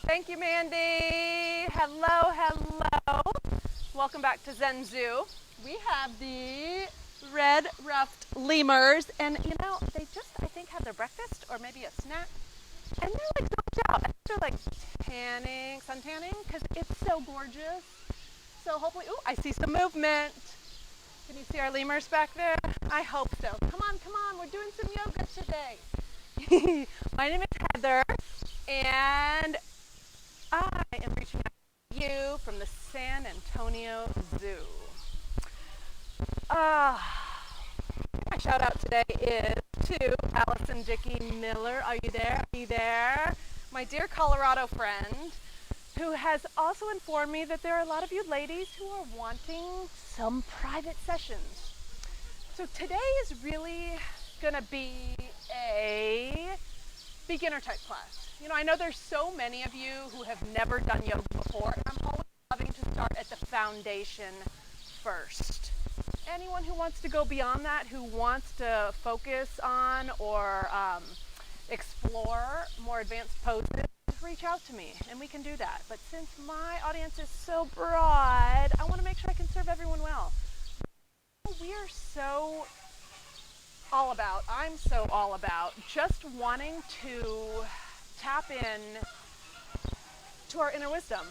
Thank you, Mandy. Hello, hello. Welcome back to Zen Zoo. We have the red ruffed lemurs, and they just, I think, had their breakfast or maybe a snack, and they're like knocked out. They're like sun tanning, because it's so gorgeous. So hopefully, I see some movement. Can you see our lemurs back there? I hope so. Come on, we're doing some yoga today. My name is Heather, and I am reaching out to you from the San Antonio Zoo. My shout out today is to Allison Dickey Miller. Are you there? Are you there? My dear Colorado friend, who has also informed me that there are a lot of you ladies who are wanting some private sessions. So today is really going to be a beginner type class. I know there's so many of you who have never done yoga before, and I'm always loving to start at the foundation first. Anyone who wants to go beyond that, who wants to focus on or explore more advanced poses, reach out to me and we can do that. But since my audience is so broad, I want to make sure I can serve everyone well. I'm so all about just wanting to tap in to our inner wisdom,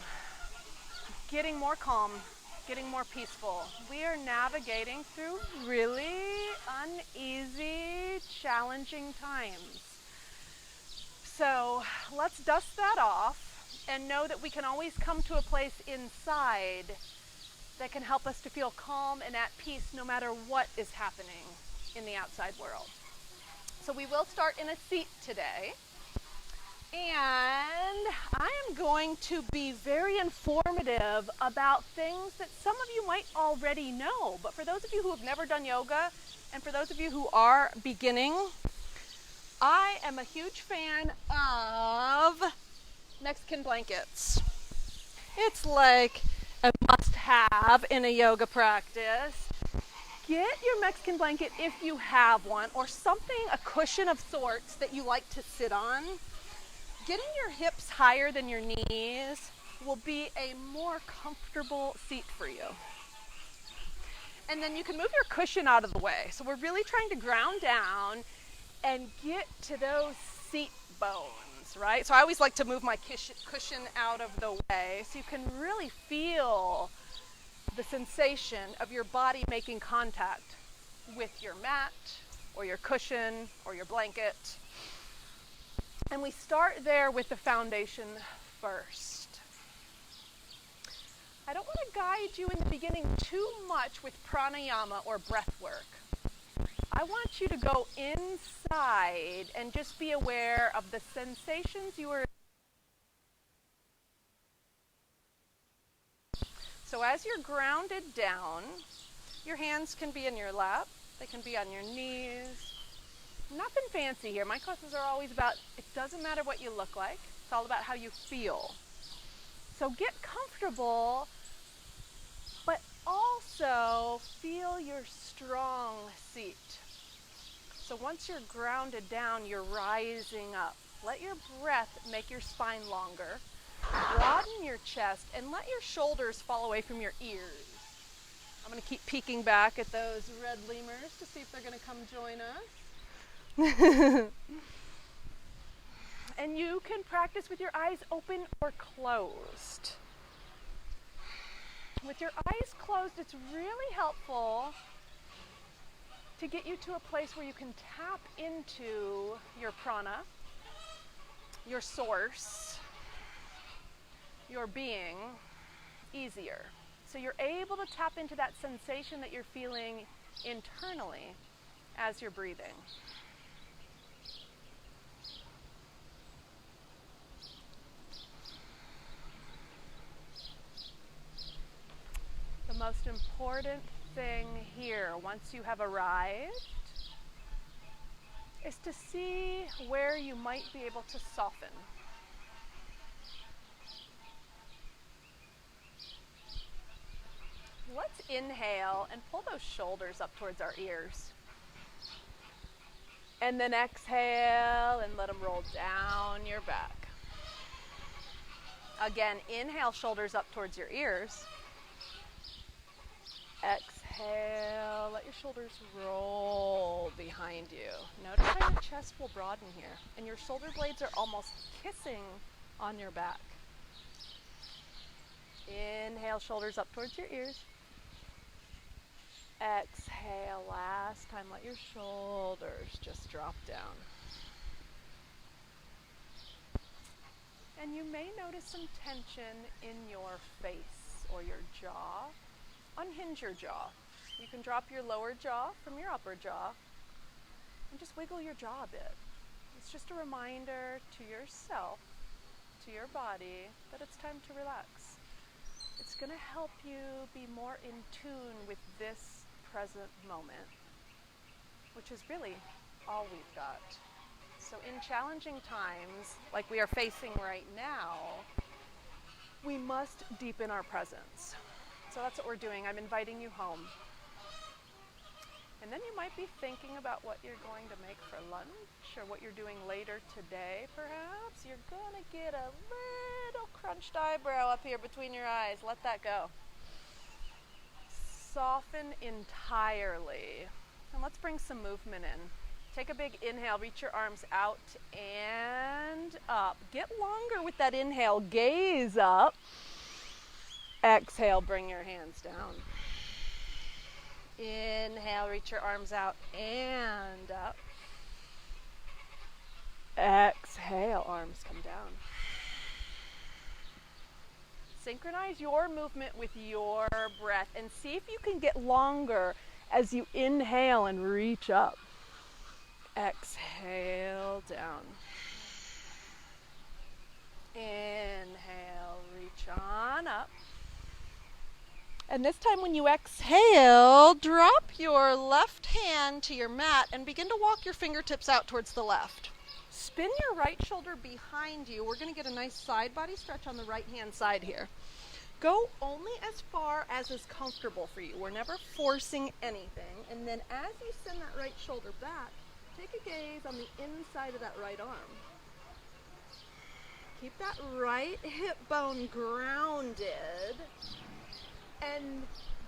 getting more calm, getting more peaceful. We are navigating through really uneasy, challenging times. So let's dust that off and know that we can always come to a place inside that can help us to feel calm and at peace no matter what is happening in the outside world. So we will start in a seat today. And I am going to be very informative about things that some of you might already know. But for those of you who have never done yoga, and for those of you who are beginning, I am a huge fan of Mexican blankets. It's like a must-have in a yoga practice. Get your Mexican blanket if you have one, or something, a cushion of sorts that you like to sit on. Getting your hips higher than your knees will be a more comfortable seat for you. And then you can move your cushion out of the way. So we're really trying to ground down and get to those seat bones, right? So I always like to move my cushion out of the way so you can really feel the sensation of your body making contact with your mat or your cushion or your blanket. And we start there with the foundation first. I don't want to guide you in the beginning too much with pranayama or breath work. I want you to go inside and just be aware of the sensations you are. So as you're grounded down, your hands can be in your lap, they can be on your knees. Nothing fancy here. My classes are always about, it doesn't matter what you look like, it's all about how you feel. So get comfortable, but also feel your strong seat. So once you're grounded down, you're rising up. Let your breath make your spine longer. Broaden your chest and let your shoulders fall away from your ears. I'm going to keep peeking back at those red lemurs to see if they're going to come join us. And you can practice with your eyes open or closed. With your eyes closed, it's really helpful to get you to a place where you can tap into your prana, your source, your being easier. So you're able to tap into that sensation that you're feeling internally as you're breathing. The most important thing here, once you have arrived, is to see where you might be able to soften. Let's inhale and pull those shoulders up towards our ears. And then exhale and let them roll down your back. Again, inhale, shoulders up towards your ears. Exhale, let your shoulders roll behind you. Notice how your chest will broaden here, and your shoulder blades are almost kissing on your back. Inhale, shoulders up towards your ears. Exhale, last time, let your shoulders just drop down. And you may notice some tension in your face or your jaw. Unhinge your jaw. You can drop your lower jaw from your upper jaw and just wiggle your jaw a bit. It's just a reminder to yourself, to your body, that it's time to relax. It's going to help you be more in tune with this present moment, which is really all we've got. So in challenging times, like we are facing right now, we must deepen our presence. So that's what we're doing. I'm inviting you home. And then you might be thinking about what you're going to make for lunch or what you're doing later today, perhaps. You're going to get a little crunched eyebrow up here between your eyes. Let that go. Soften entirely. And let's bring some movement in. Take a big inhale, reach your arms out and up. Get longer with that inhale, gaze up. Exhale, bring your hands down. Inhale, reach your arms out and up. Exhale, arms come down. Synchronize your movement with your breath and see if you can get longer as you inhale and reach up. Exhale down. Inhale, reach on up. And this time when you exhale, drop your left hand to your mat and begin to walk your fingertips out towards the left. Spin your right shoulder behind you. We're going to get a nice side body stretch on the right hand side here. Go only as far as is comfortable for you. We're never forcing anything. And then as you send that right shoulder back, take a gaze on the inside of that right arm. Keep that right hip bone grounded and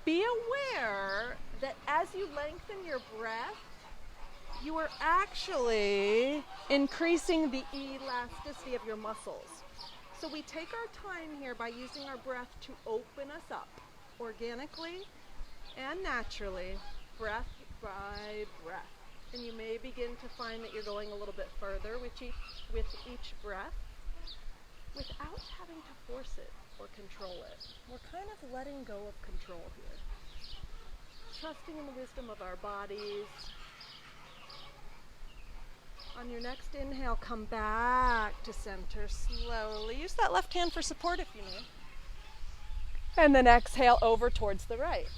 be aware that as you lengthen your breath, you are actually increasing the elasticity of your muscles. So we take our time here by using our breath to open us up organically and naturally, breath by breath. And you may begin to find that you're going a little bit further with each breath without having to force it or control it. We're kind of letting go of control here. Trusting in the wisdom of our bodies. On your next inhale, come back to center slowly. Use that left hand for support if you need. And then exhale over towards the right.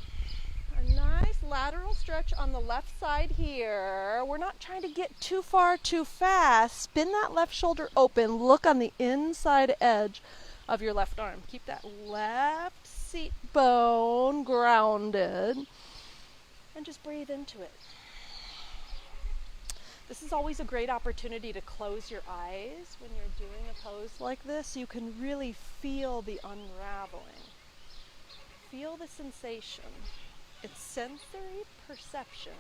A nice lateral stretch on the left side here. We're not trying to get too far too fast. Spin that left shoulder open. Look on the inside edge of your left arm. Keep that left seat bone grounded. And just breathe into it. This is always a great opportunity to close your eyes when you're doing a pose like this. You can really feel the unraveling. Feel the sensation. It's sensory perception,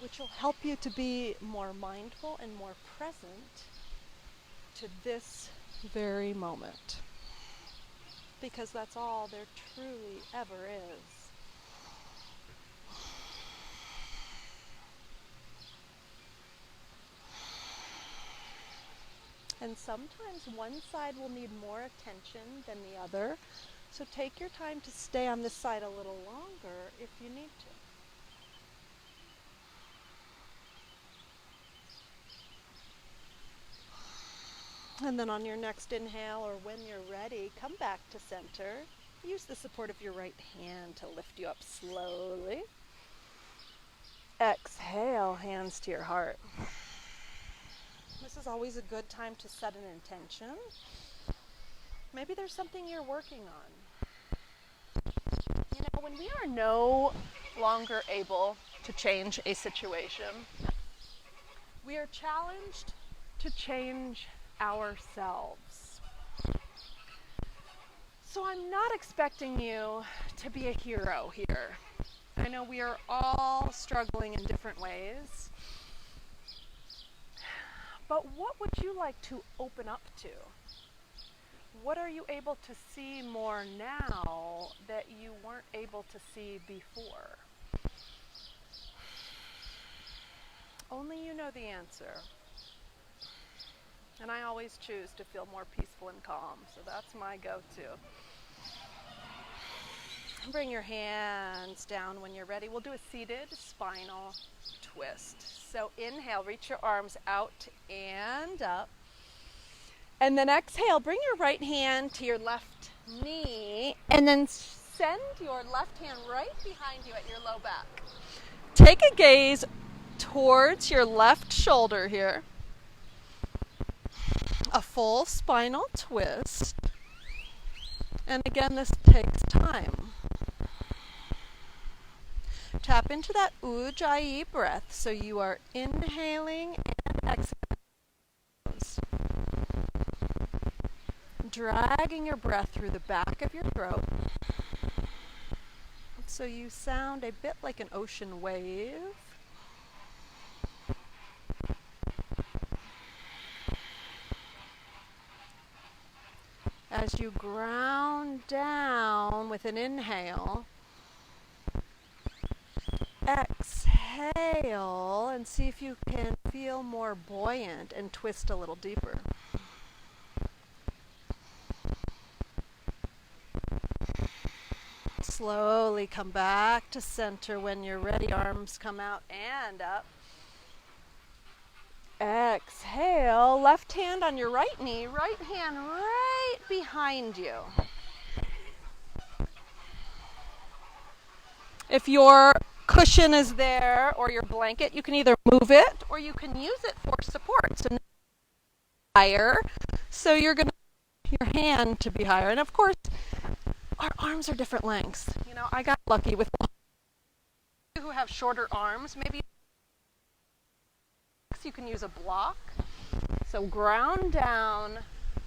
which will help you to be more mindful and more present to this very moment. Because that's all there truly ever is. And sometimes one side will need more attention than the other. So take your time to stay on this side a little longer if you need to. And then on your next inhale or when you're ready, come back to center. Use the support of your right hand to lift you up slowly. Exhale, hands to your heart. This is always a good time to set an intention. Maybe there's something you're working on. You know, when we are no longer able to change a situation, we are challenged to change ourselves. So I'm not expecting you to be a hero here. I know we are all struggling in different ways. But what would you like to open up to? What are you able to see more now that you weren't able to see before? Only you know the answer. And I always choose to feel more peaceful and calm, so that's my go-to. Bring your hands down when you're ready. We'll do a seated spinal twist. So inhale, reach your arms out and up. And then exhale, bring your right hand to your left knee, and then send your left hand right behind you at your low back. Take a gaze towards your left shoulder here. A full spinal twist. And again, this takes time. Tap into that Ujjayi breath. So you are inhaling and exhaling. Dragging your breath through the back of your throat. So you sound a bit like an ocean wave. As you ground down with an inhale, exhale and see if you can feel more buoyant and twist a little deeper. Slowly come back to center when you're ready. Arms come out and up. Exhale, left hand on your right knee, right hand right behind you. If your cushion is there or your blanket, you can either move it or you can use it for support. So higher, so you're going to your hand to be higher. And of course, our arms are different lengths. You know, I got lucky with who have shorter arms. Maybe you can use a block. So ground down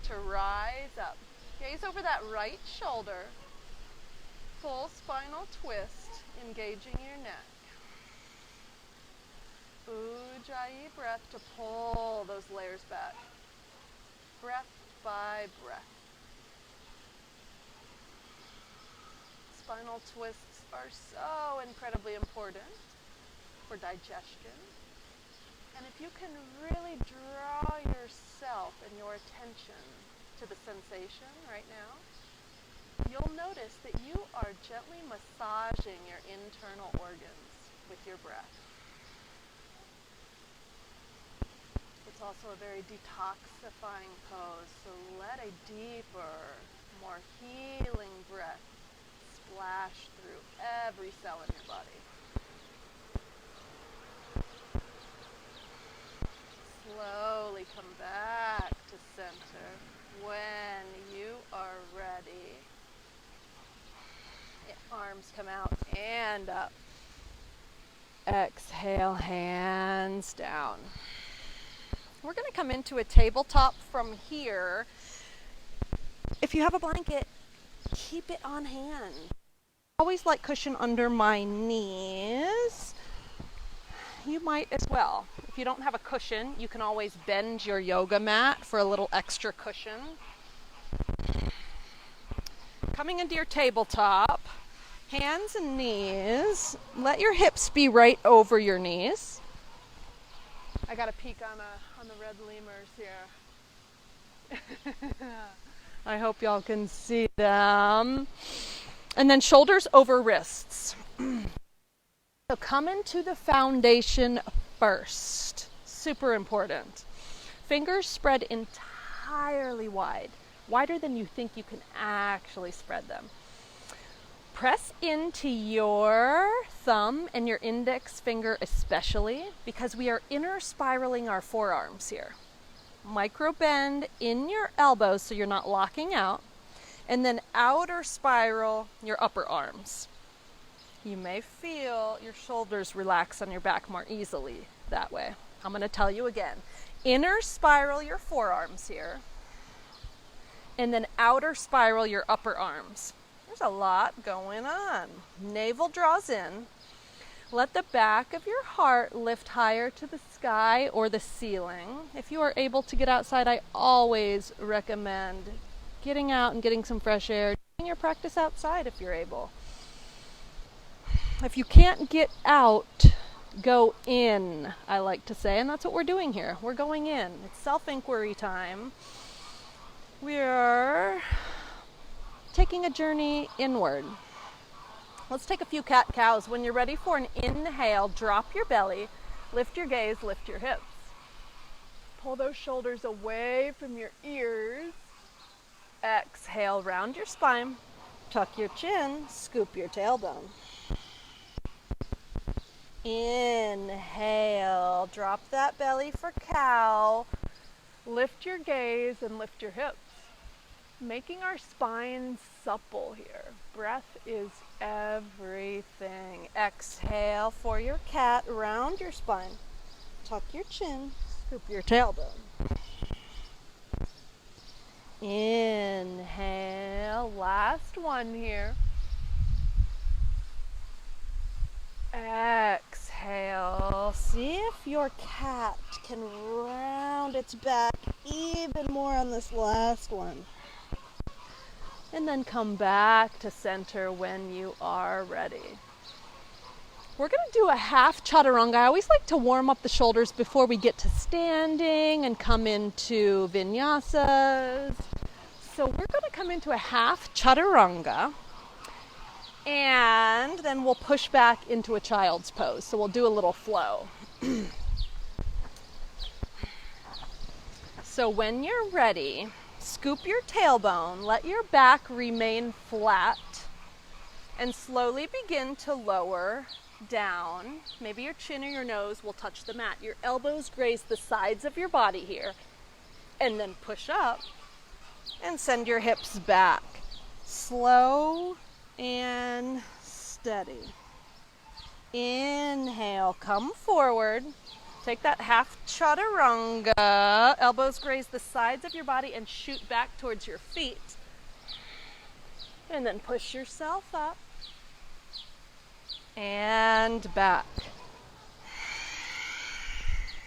to rise up. Gaze over that right shoulder. Full spinal twist, engaging your neck. Ujjayi breath to pull those layers back. Breath by breath. Spinal twists are so incredibly important for digestion. And if you can really draw yourself and your attention to the sensation right now, you'll notice that you are gently massaging your internal organs with your breath. It's also a very detoxifying pose, so let a deeper, more healing breath splash through every cell in your body. Slowly come back to center when you are ready. Arms come out and up. Exhale, hands down. We're going to come into a tabletop from here. If you have a blanket, keep it on hand. I always like cushion under my knees. You might as well. If you don't have a cushion, you can always bend your yoga mat for a little extra cushion. Coming into your tabletop, hands and knees. Let your hips be right over your knees. I got a peek on the red lemurs here. I hope y'all can see them. And then shoulders over wrists. So come into the foundation first. Super important. Fingers spread entirely wide. Wider than you think you can actually spread them. Press into your thumb and your index finger especially, because we are inner spiraling our forearms here. Micro bend in your elbows so you're not locking out, and then outer spiral your upper arms. You may feel your shoulders relax on your back more easily that way. I'm going to tell you again. Inner spiral your forearms here, and then outer spiral your upper arms. There's a lot going on. Navel draws in. Let the back of your heart lift higher to the sky or the ceiling. If you are able to get outside, I always recommend getting out and getting some fresh air, doing your practice outside if you're able. If you can't get out, go in, I like to say, and that's what we're doing here. We're going in. It's self-inquiry time. We're taking a journey inward. Let's take a few cat-cows. When you're ready for an inhale, drop your belly, lift your gaze, lift your hips. Pull those shoulders away from your ears. Exhale, round your spine, tuck your chin, scoop your tailbone. Inhale, drop that belly for cow. Lift your gaze and lift your hips. Making our spine supple here. Breath is everything. Exhale for your cat, round your spine. Tuck your chin, scoop your tailbone. Inhale, last one here. Exhale. See if your cat can round its back even more on this last one. And then come back to center when you are ready. We're going to do a half chaturanga. I always like to warm up the shoulders before we get to standing and come into vinyasas. So we're going to come into a half chaturanga. And then we'll push back into a child's pose. So we'll do a little flow. So when you're ready, scoop your tailbone, let your back remain flat, and slowly begin to lower down. Maybe your chin or your nose will touch the mat. Your elbows graze the sides of your body here. And then push up and send your hips back. Slow and steady. Inhale, come forward. Take that half chaturanga. Elbows graze the sides of your body and shoot back towards your feet. And then push yourself up and back.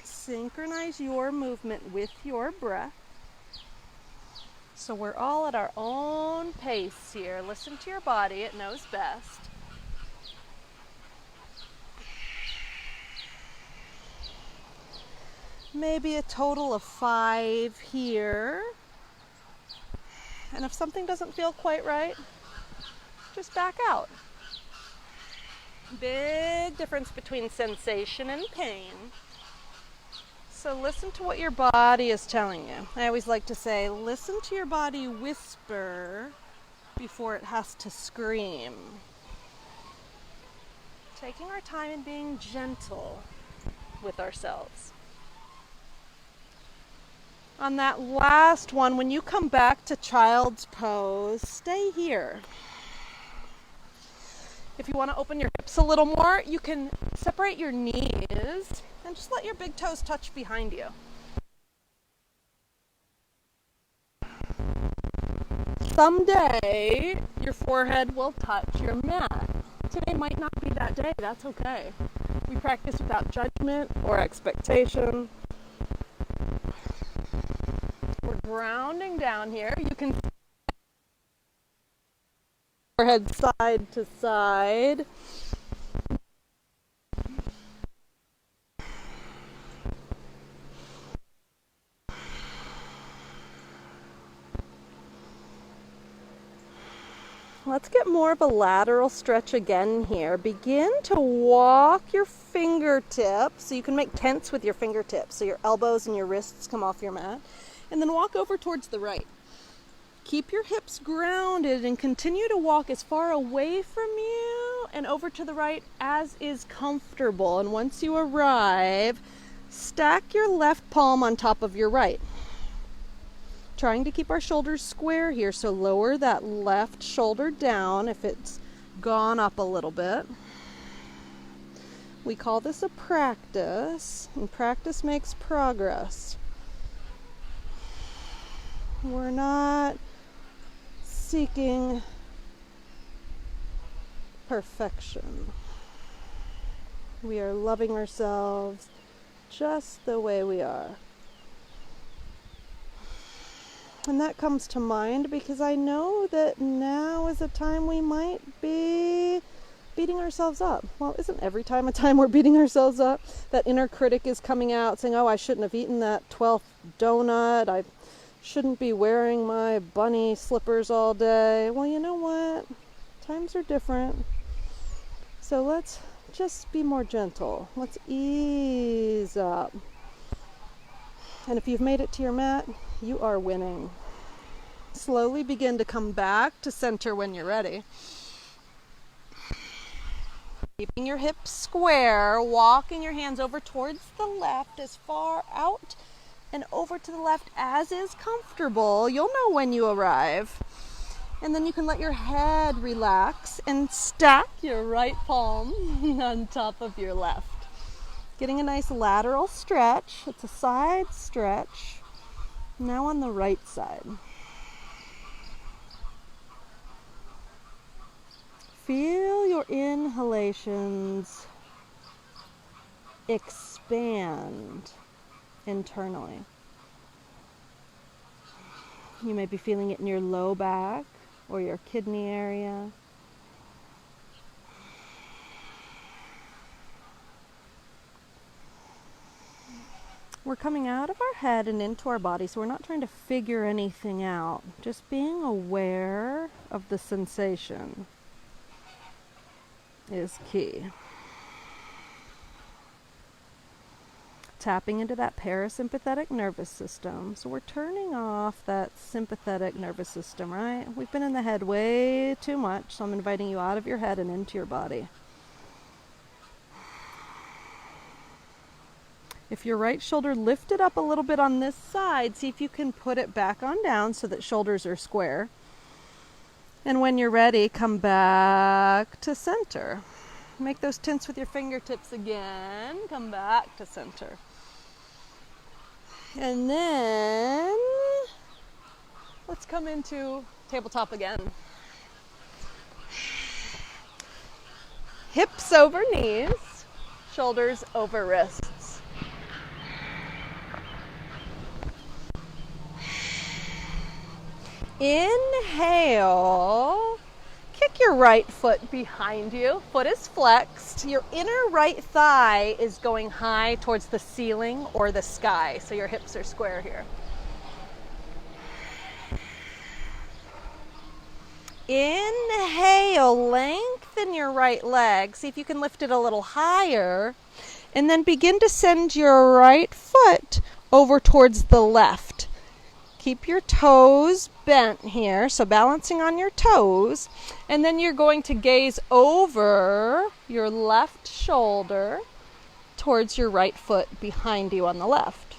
Synchronize your movement with your breath. So we're all at our own pace here. Listen to your body, it knows best. Maybe a total of 5 here. And if something doesn't feel quite right, just back out. Big difference between sensation and pain. So listen to what your body is telling you. I always like to say, listen to your body whisper before it has to scream. Taking our time and being gentle with ourselves. On that last one, when you come back to child's pose, stay here. If you want to open your hips a little more, you can separate your knees and just let your big toes touch behind you. Someday, your forehead will touch your mat. Today might not be that day. That's okay. We practice without judgment or expectation. We're grounding down here. You can forehead side to side. Let's get more of a lateral stretch again here. Begin to walk your fingertips. So you can make tents with your fingertips. So your elbows and your wrists come off your mat. And then walk over towards the right. Keep your hips grounded and continue to walk as far away from you and over to the right as is comfortable. And once you arrive, stack your left palm on top of your right. Trying to keep our shoulders square here, so lower that left shoulder down if it's gone up a little bit. We call this a practice, and practice makes progress. We're not seeking perfection. We are loving ourselves just the way we are. And that comes to mind because I know that now is a time we might be beating ourselves up. Well, isn't every time a time we're beating ourselves up? That inner critic is coming out saying, oh, I shouldn't have eaten that 12th donut. I shouldn't be wearing my bunny slippers all day. Well, you know what? Times are different. So let's just be more gentle. Let's ease up. And if you've made it to your mat, you are winning. Slowly begin to come back to center when you're ready. Keeping your hips square, walking your hands over towards the left as far out and over to the left as is comfortable. You'll know when you arrive. And then you can let your head relax and stack your right palm on top of your left. Getting a nice lateral stretch. It's a side stretch. Now on the right side. Feel your inhalations expand internally. You may be feeling it in your low back or your kidney area. We're coming out of our head and into our body, so we're not trying to figure anything out. Just being aware of the sensation is key. Tapping into that parasympathetic nervous system. So we're turning off that sympathetic nervous system, right? We've been in the head way too much, so I'm inviting you out of your head and into your body. If your right shoulder lifted up a little bit on this side, see if you can put it back on down so that shoulders are square. And when you're ready, come back to center. Make those tints with your fingertips again. Come back to center. And then let's come into tabletop again. Hips over knees, shoulders over wrists. Inhale, kick your right foot behind you. Foot is flexed. Your inner right thigh is going high towards the ceiling or the sky, so your hips are square here. Inhale, lengthen your right leg. See if you can lift it a little higher. And then begin to send your right foot over towards the left. Keep your toes bent here, so balancing on your toes. And then you're going to gaze over your left shoulder towards your right foot behind you on the left.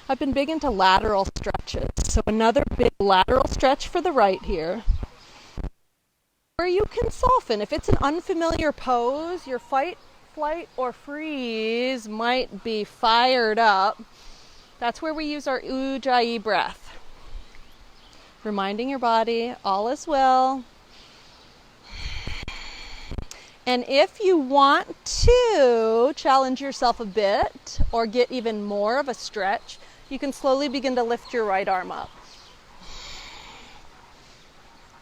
I've been big into lateral stretches, so another big lateral stretch for the right here. Where you can soften. If it's an unfamiliar pose, your fight, flight, or freeze might be fired up. That's where we use our Ujjayi breath. Reminding your body all is well. And if you want to challenge yourself a bit or get even more of a stretch, you can slowly begin to lift your right arm up.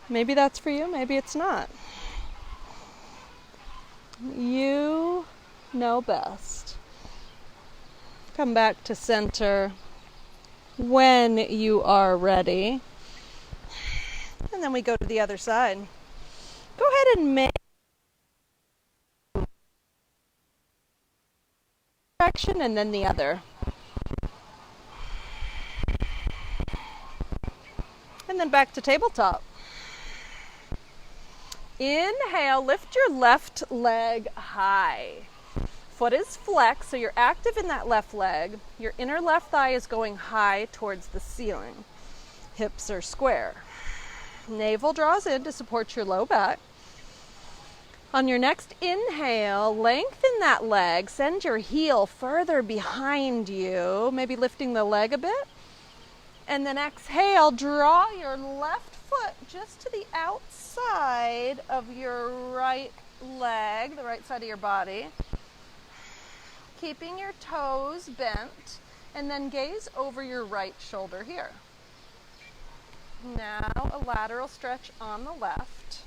Maybe that's for you, maybe it's not. You know best. Come back to center when you are ready. And then we go to the other side. Go ahead and make direction and then the other. And then back to tabletop. Inhale, lift your left leg high. Foot is flexed, so you're active in that left leg. Your inner left thigh is going high towards the ceiling. Hips are square. Navel draws in to support your low back. On your next inhale, lengthen that leg. Send your heel further behind you, maybe lifting the leg a bit. And then exhale, draw your left foot just to the outside of your right leg, the right side of your body. Keeping your toes bent, and then gaze over your right shoulder here. Now a lateral stretch on the left.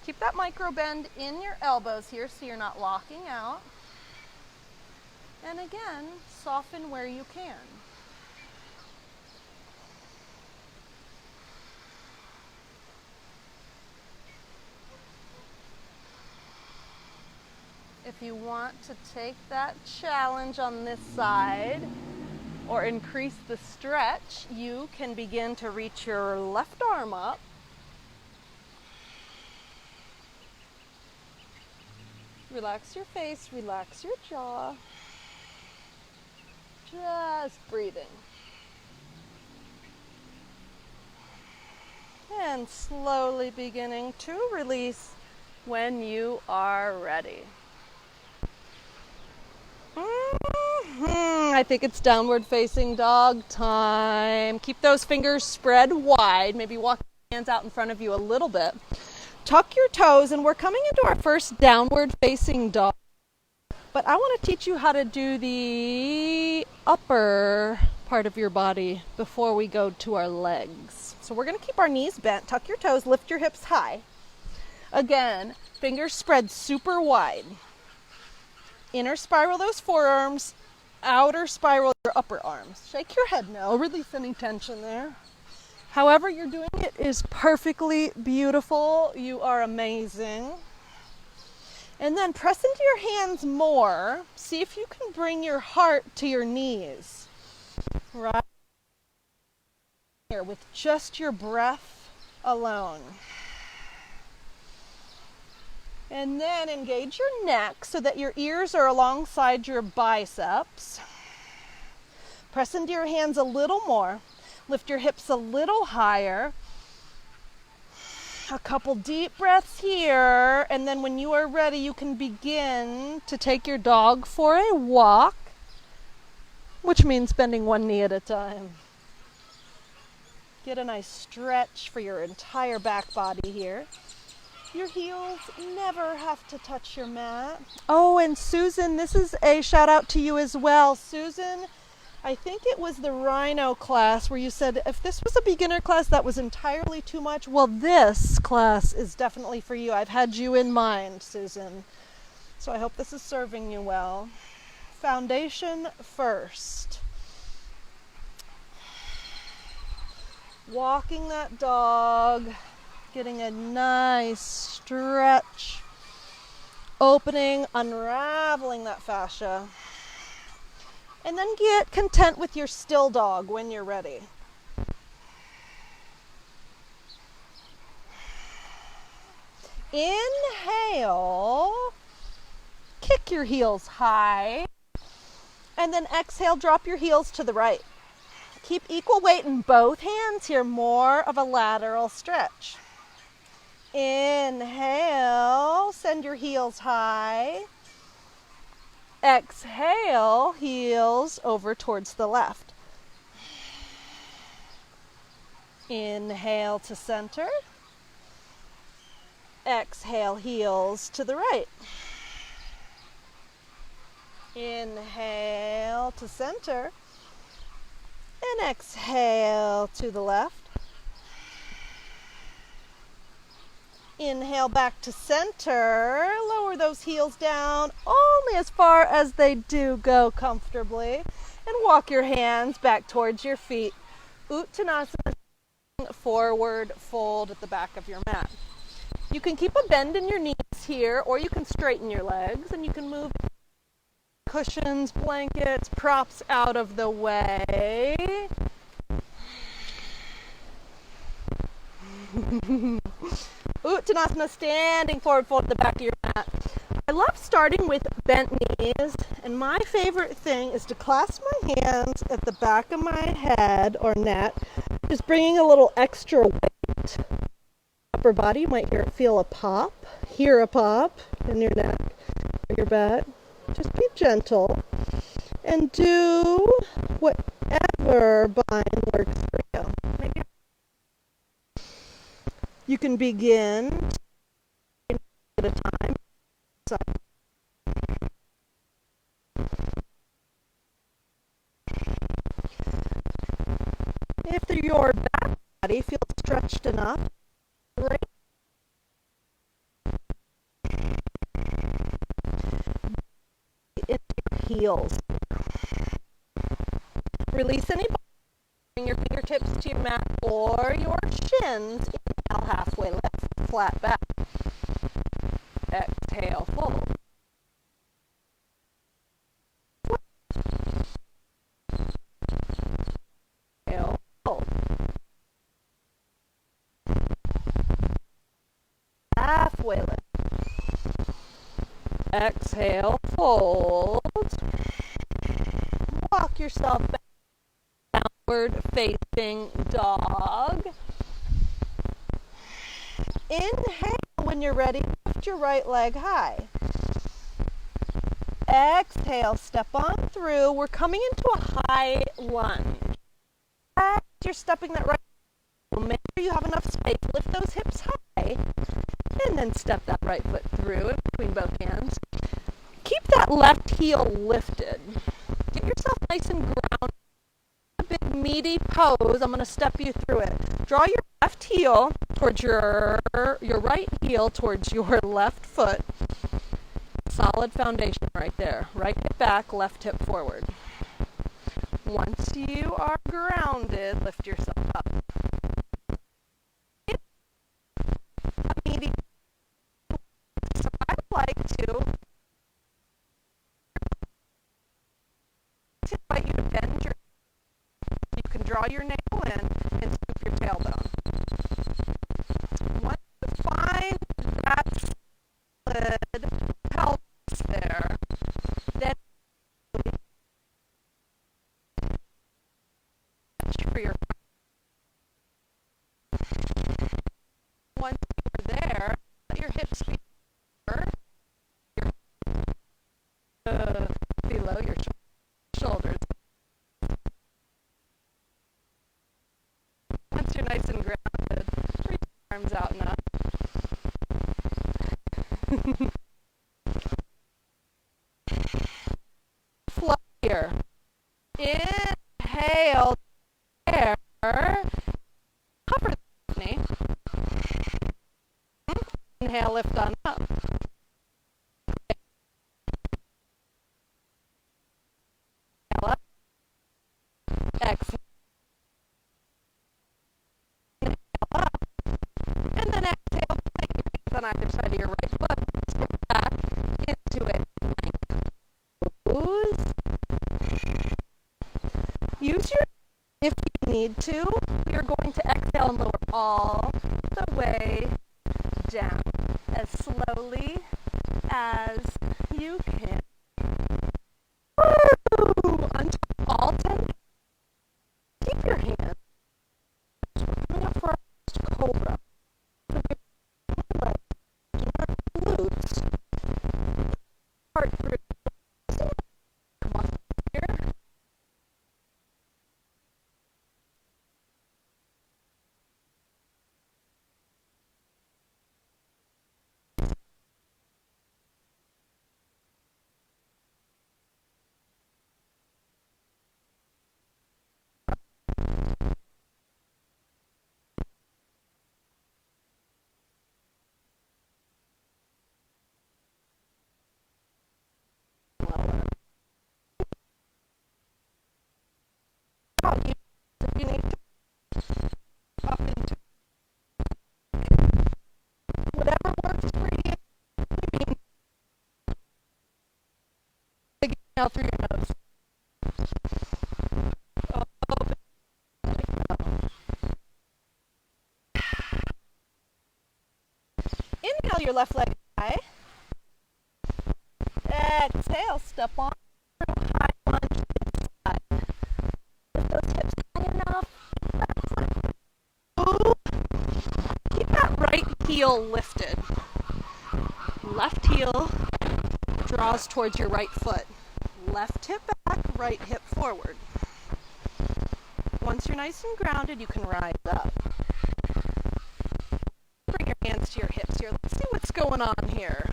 Keep that micro bend in your elbows here so you're not locking out. And again, soften where you can. If you want to take that challenge on this side or increase the stretch, you can begin to reach your left arm up. Relax your face, relax your jaw. Just breathing. And slowly beginning to release when you are ready. I think it's downward facing dog time. Keep those fingers spread wide. Maybe walk your hands out in front of you a little bit. Tuck your toes, and we're coming into our first downward facing dog. But I want to teach you how to do the upper part of your body before we go to our legs. So we're going to keep our knees bent. Tuck your toes, lift your hips high. Again, fingers spread super wide. Inner spiral those forearms, outer spiral your upper arms. Shake your head now, release any tension there. However you're doing it is perfectly beautiful. You are amazing. And then press into your hands more. See if you can bring your heart to your knees. Right here with just your breath alone. And then engage your neck so that your ears are alongside your biceps. Press into your hands a little more. Lift your hips a little higher. A couple deep breaths here. And then when you are ready, you can begin to take your dog for a walk, which means bending one knee at a time. Get a nice stretch for your entire back body here. Your heels never have to touch your mat. Oh, and Susan, this is a shout out to you as well. Susan, I think it was the Rhino class where you said if this was a beginner class that was entirely too much. Well, this class is definitely for you. I've had you in mind, Susan. So I hope this is serving you well. Foundation first. Walking that dog. Getting a nice stretch, opening, unraveling that fascia, and then get content with your still dog when you're ready. Inhale, kick your heels high, and then exhale, drop your heels to the right. Keep equal weight in both hands here, more of a lateral stretch. Inhale, send your heels high. Exhale, heels over towards the left. Inhale to center. Exhale, heels to the right. Inhale to center. And exhale to the left. Inhale back to center. Lower those heels down only as far as they do go comfortably. And walk your hands back towards your feet. Uttanasana, forward fold at the back of your mat. You can keep a bend in your knees here, or you can straighten your legs, and you can move cushions, blankets, props out of the way. Uttanasana, standing forward fold at the back of your mat. I love starting with bent knees, and my favorite thing is to clasp my hands at the back of my head or neck, just bringing a little extra weight. Upper body, you might hear a pop in your neck or your back. Just be gentle and do whatever bind works for You can begin at a time. So if your back body feels stretched enough, right into your heels. Release any body. Bring your fingertips to your mat or your shins. Inhale, halfway lift, flat back. Exhale, fold. Exhale, fold. Halfway lift. Exhale, fold. Walk yourself back. Downward facing dog. Inhale when you're ready. Lift your right leg high. Exhale, step on through. We're coming into a high lunge. As you're stepping that right foot, make sure you have enough space. Lift those hips high. And then step that right foot through in between both hands. Keep that left heel lifted. Get yourself nice and grounded. A big meaty pose. I'm going to step you through it. Draw your left heel towards your right heel towards your left foot. Solid foundation right there. Right hip back, left hip forward. Once you are grounded, lift yourself up. So I would like to invite you to bend your. You can draw your navel in and scoop your tailbone. Once you find that solid pelvis there, then for your. Once you're there, let your hips be below your shoulders. Once you're nice and grounded, reach your arms out and up. Flow here. Inhale, there. Cover the knee. Inhale, lift on up. Inhale up. Exhale. Inhale up. And then exhale, plank your hands on either side of your right foot. Step back into it. Use your, if you need to, you're going to exhale and lower all the way down as slowly as you can. Woo! Until all 10. Keep your hands. We're coming up for our first cobra. So we're glutes. Heart through. Come on here. You need to up into whatever works for you. Big inhale through your nose. Inhale your left leg high. Exhale, step on through high lunge inside. Lift those hips high enough. Keep that right heel lifted. Left heel draws towards your right foot. Left hip back, right hip forward. Once you're nice and grounded, you can rise up. hands to your hips here. Let's see what's going on here.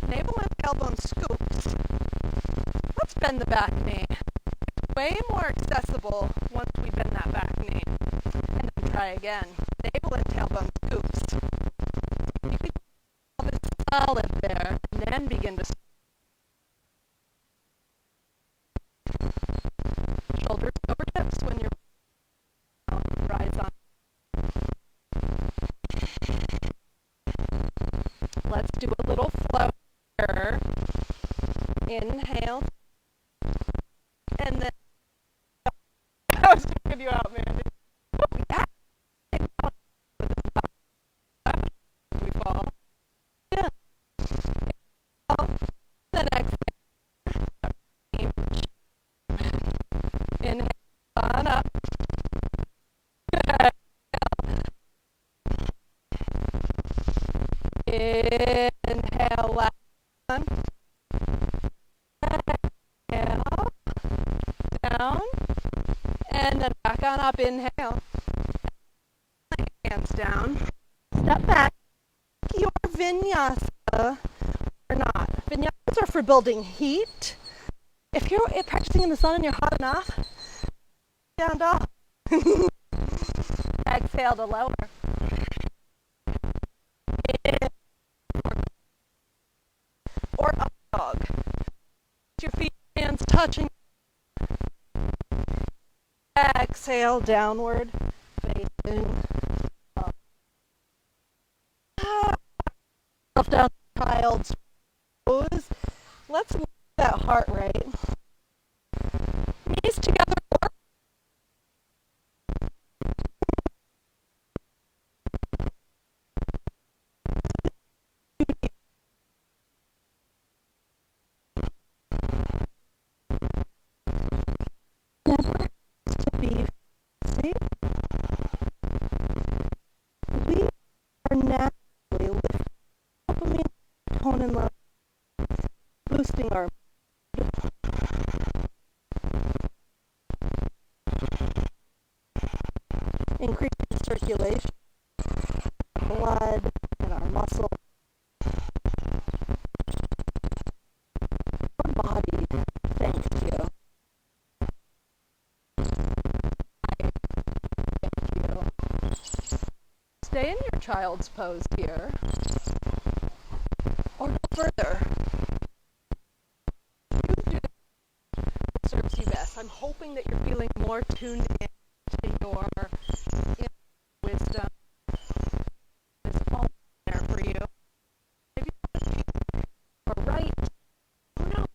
Navel and tailbone scoops. Let's bend the back knee. Way more accessible once we bend that back knee. And then try again. Navel and tailbone scoops. You can have it solid there, and then begin to shoulders over hips when you're rise on. Let's do a little flow here. Inhale. And then I was checking you out, man. Yeah. We fall. Yeah. Then exhale. Inhale on up. Inhale left one. Exhale. Down. And then back on up. Inhale. Hands down. Step back. Your vinyasa or not. Vinyasas are for building heat. If you're practicing in the sun and you're hot enough, stand up. Exhale to lower. Or up dog. Your feet, hands touching. Exhale downward. Facing up. Down child's pose. Let's look at that heart rate. Knees together. Never to be safe. We are naturally lifting dopamine, serotonin levels, boosting our increasing circulation, blood, and our muscles. Our body thanks you. Thank you. Stay in your child's pose here. Or go further. You do what serves you best. I'm hoping that you're feeling more tuned in to your inner wisdom. It's all there for you. Maybe or right. Who knows?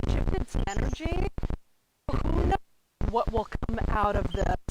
Shifted some energy. Who knows what will come out of this?